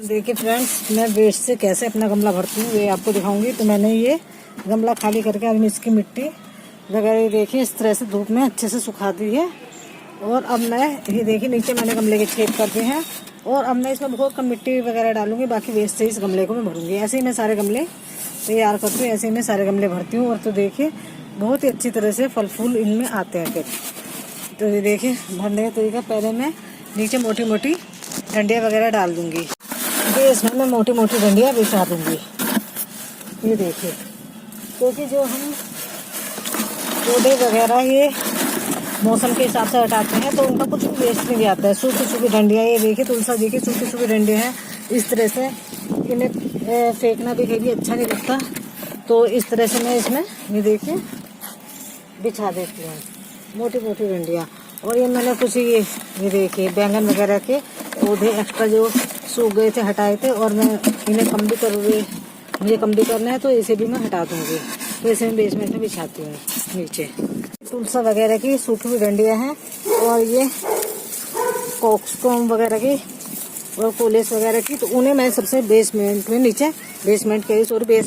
देखिए फ्रेंड्स, मैं वेस्ट से कैसे अपना गमला भरती हूँ ये आपको दिखाऊंगी। तो मैंने ये गमला खाली करके अब इसकी मिट्टी वगैरह देखिए इस तरह से धूप में अच्छे से सुखा दी है। और अब मैं ये देखिए नीचे मैंने गमले के छेद कर दिए हैं और अब मैं इसमें बहुत कम मिट्टी वगैरह डालूंगी, बाकी वेस्ट से इस गमले को मैं भरूंगी। ऐसे ही मैं सारे गमले तैयार करती हूँ, ऐसे ही मैं सारे गमले भरती हूँ। और तो देखिए बहुत ही अच्छी तरह से फल फूल इनमें आते हैं। फिर तो ये देखिए भरने का तरीका, पहले मैं नीचे मोटी मोटी डंडियाँ वगैरह डाल दूंगी, फिर इसमें मैं मोटी मोटी डंडियाँ बिछा दूंगी। ये देखिए, क्योंकि जो हम पौधे वगैरह ये मौसम के हिसाब से हटाते हैं तो उनका कुछ भी वेस्ट नहीं जाता है। सूखी सूखी डंडियाँ, ये देखिए तुलसा जी की सूखी सूखी डंडियाँ हैं, इस तरह से इन्हें फेंकना भी कहीं अच्छा नहीं लगता। तो इस तरह से मैं इसमें ये देखिए बिछा देती हूँ मोटी मोटी डंडियाँ। और ये मैंने कुछ ये देखिए बैंगन वगैरह के पौधे एक्स्ट्रा जो सूख गए थे हटाए थे, और मैं इन्हें कम भी करूँगी, मुझे कम भी करना है तो इसे भी मैं हटा दूँगी। तो इसे मैं बेसमेंट में बिछाती हूँ नीचे। तुलसा वगैरह की सूखी हुई डंडियाँ हैं, और ये कॉक्सकॉम वगैरह की और कोलेस वगैरह की, तो उन्हें मैं सबसे बेसमेंट में नीचे बेसमेंट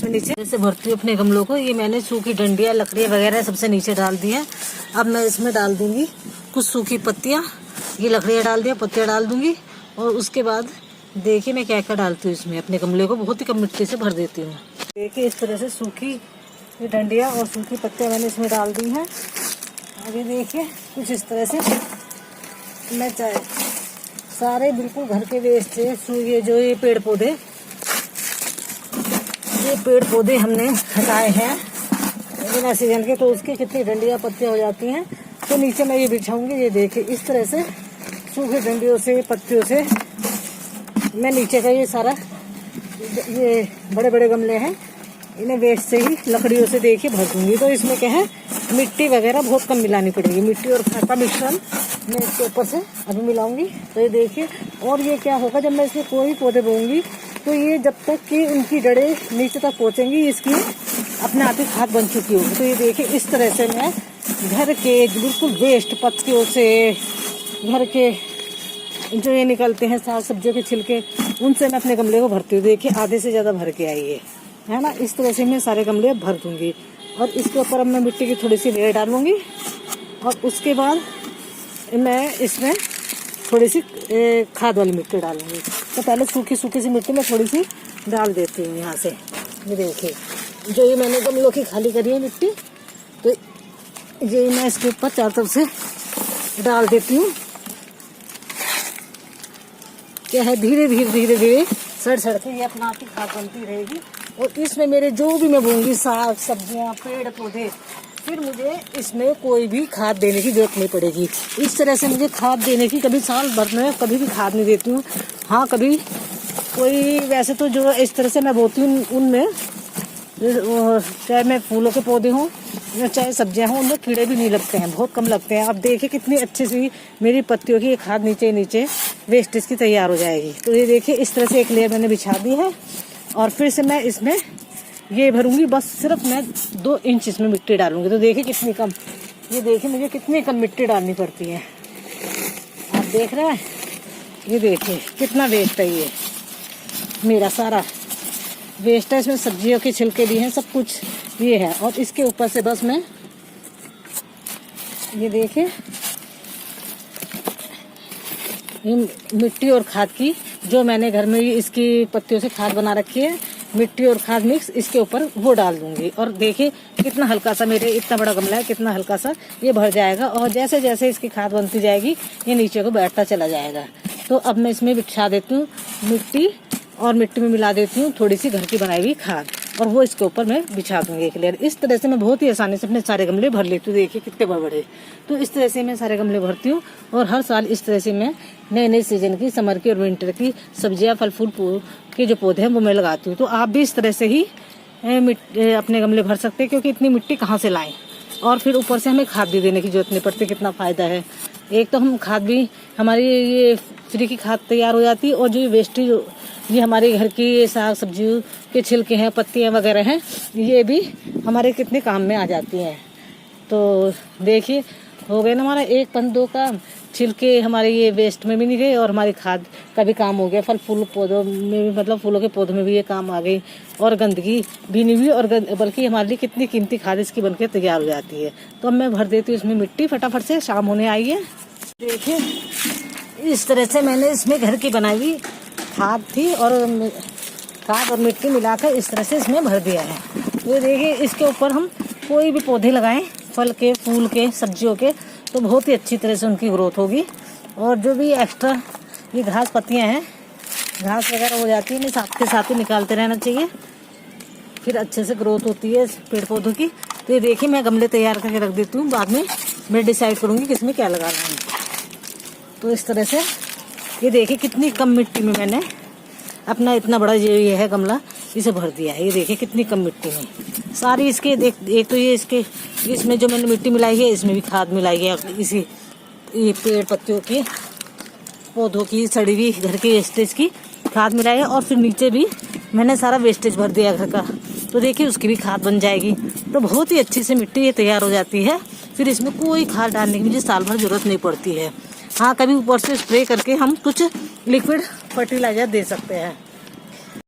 नीचे से भरती हूँ अपने गमलों को। ये मैंने सूखी डंडियाँ लकड़ियाँ वगैरह सबसे नीचे डाल दी है। अब मैं इसमें डाल दूंगी कुछ सूखी पत्तियाँ, ये लकड़ियाँ डाल दिया, पत्तियाँ डाल दूंगी। और उसके बाद देखिए मैं क्या क्या डालती हूँ इसमें, अपने गमले को बहुत ही कम मिट्टी से भर देती हूँ। देखिए इस तरह से सूखी डंडियाँ और सूखी पत्तियाँ मैंने इसमें डाल दी हैं। अभी देखिए कुछ इस तरह से मैं चाहे सारे बिल्कुल घर के वेस्ट से ये पेड़ पौधे हमने हटाए हैं बिना सीजन के, तो उसकी कितनी डंडियाँ पत्तियाँ हो जाती हैं। तो नीचे मैं ये बिछाऊंगी। ये देखिए इस तरह से सूखे डंडियों से पत्तियों से मैं नीचे का ये सारा ये बड़े बड़े गमले हैं इन्हें वेस्ट से ही लकड़ियों से देखिए भर दूंगी। तो इसमें क्या है, मिट्टी वगैरह बहुत कम मिलानी पड़ेगी, मिट्टी और खाद का मिश्रण मैं इसके ऊपर से अभी मिलाऊंगी। तो ये देखिए, और ये क्या होगा जब मैं इसमें कोई पौधे बोऊंगी तो ये जब तक कि उनकी जड़ें नीचे तक पहुंचेंगी इसकी अपने आप ही खाद बन चुकी होगी। तो ये देखिए इस तरह से मैं घर के बिल्कुल वेस्ट पत्तियों से, घर के जो ये निकलते हैं साग सब्जियों के छिलके, उनसे मैं अपने गमले को भरती हूँ। देखिए आधे से ज़्यादा भर के आई है ना। इस तरह से मैं सारे गमले भर दूंगी और इसके ऊपर अब मैं मिट्टी की थोड़ी सी लेयर डालूंगी। और उसके बाद मैं इसमें थोड़ी सी खाद वाली मिट्टी डालूंगी। तो पहले सूखी सी मिट्टी में थोड़ी सी डाल देती हूँ यहाँ से। ये देखिए जो ये मैंने गमलों की खाली करी है मिट्टी, तो ये मैं इसके ऊपर चारों तरफ से डाल देती हूँ। क्या है, धीरे धीरे सड़ के ये अपना आप ही खाद बनती रहेगी। और इसमें मेरे जो भी मैं बोऊंगी साग सब्जियां पेड़ पौधे, फिर मुझे इसमें कोई भी खाद देने की जरूरत नहीं पड़ेगी। इस तरह से मुझे खाद देने की कभी साल भर में कभी भी खाद नहीं देती हूँ। हाँ कभी कोई वैसे तो जो इस तरह से मैं बोती हूँ उनमें, चाहे मैं फूलों के पौधे हों या चाहे सब्जियां हों, उनमें कीड़े भी नहीं लगते हैं, बहुत कम लगते हैं। अब देखिए कितनी अच्छी सी मेरी पत्तियों की खाद नीचे वेस्टेज की तैयार हो जाएगी। तो ये देखिए इस तरह से एक लेयर मैंने बिछा दी है। और फिर से मैं इसमें ये भरूंगी, बस सिर्फ मैं 2 इंच इसमें मिट्टी डालूंगी। तो देखिए कितनी कम, ये देखिए मुझे कितनी कम मिट्टी डालनी पड़ती है, आप देख रहे हैं। ये देखिए कितना वेस्ट है, ये मेरा सारा वेस्ट है, इसमें सब्जियों के छिलके भी हैं, सब कुछ ये है। और इसके ऊपर से बस मैं ये देखिए मिट्टी और खाद की जो मैंने घर में इसकी पत्तियों से खाद बना रखी है, मिट्टी और खाद मिक्स इसके ऊपर वो डाल दूंगी। और देखिए कितना हल्का सा, मेरे इतना बड़ा गमला है, कितना हल्का सा ये भर जाएगा। और जैसे जैसे इसकी खाद बनती जाएगी ये नीचे को बैठता चला जाएगा। तो अब मैं इसमें बिछा देती हूँ मिट्टी, और मिट्टी में मिला देती हूँ थोड़ी सी घर की बनाई हुई खाद, और वो इसके ऊपर मैं बिछा दूंगी एक लेयर। इस तरह से मैं बहुत ही आसानी से अपने सारे गमले भर लेती हूँ। देखिए कितने बड़े। तो इस तरह से मैं सारे गमले भरती हूँ। और हर साल इस तरह से मैं नए सीजन की, समर की और विंटर की सब्जियाँ फल फूल के जो पौधे हैं वो मैं लगाती हूँ। तो आप भी इस तरह से ही अपने गमले भर सकते हैं, क्योंकि इतनी मिट्टी कहाँ से लाएं। और फिर ऊपर से हमें खाद भी देने की जरूरत नहीं पड़ती। कितना फ़ायदा है, एक तो हम खाद भी हमारी ये फ्री की खाद तैयार हो जाती है, और जो वेस्टेज ये हमारे घर की साग सब्जियों के छिलके हैं, पत्तियां वगैरह हैं, ये भी हमारे कितने काम में आ जाती हैं। तो देखिए हो गए ना हमारा 1 2 काम। छिलके हमारे ये वेस्ट में भी नहीं गए और हमारी खाद का भी काम हो गया। फल फूल पौधों में भी, मतलब फूलों के पौधों में भी ये काम आ गई और गंदगी भी नहीं हुई और बल्कि हमारे लिए कितनी कीमती खाद इसकी बनकर तैयार हो जाती है। तो अब मैं भर देती हूँ इसमें मिट्टी फटाफट से, शाम होने आई है। देखिए इस तरह से मैंने इसमें घर की बनाई हुई खाद थी और खाद और मिट्टी मिलाकर इस तरह से इसमें भर दिया है। तो देखिए इसके ऊपर हम कोई भी पौधे लगाएं, फल के, फूल के, सब्जियों के, तो बहुत ही अच्छी तरह से उनकी ग्रोथ होगी। और जो भी एक्स्ट्रा ये घास पत्तियां हैं, घास वगैरह हो जाती है, इन्हें साथ के साथ ही निकालते रहना चाहिए, फिर अच्छे से ग्रोथ होती है पेड़ पौधों की। तो ये देखिए मैं गमले तैयार करके रख देती हूँ, बाद में मैं डिसाइड करूँगी कि इसमें क्या लगाना है। तो इस तरह से ये देखिए कितनी कम मिट्टी में मैंने अपना इतना बड़ा ये है गमला, इसे भर दिया है। ये देखिए कितनी कम मिट्टी में सारी इसके एक तो ये इसके इसमें जो मैंने मिट्टी मिलाई है, इसमें भी खाद मिलाई है, इसी ये पेड़ पत्तियों की, पौधों की, सड़ी हुई घर के वेस्टेज की खाद मिलाई है और फिर नीचे भी मैंने सारा वेस्टेज भर दिया घर का। तो देखिए उसकी भी खाद बन जाएगी। तो बहुत ही अच्छी से मिट्टी ये तैयार हो जाती है। फिर इसमें कोई खाद डालने की मुझे साल भर जरूरत नहीं पड़ती है। हाँ, कभी ऊपर से स्प्रे करके हम कुछ लिक्विड फर्टिलाइजर दे सकते हैं।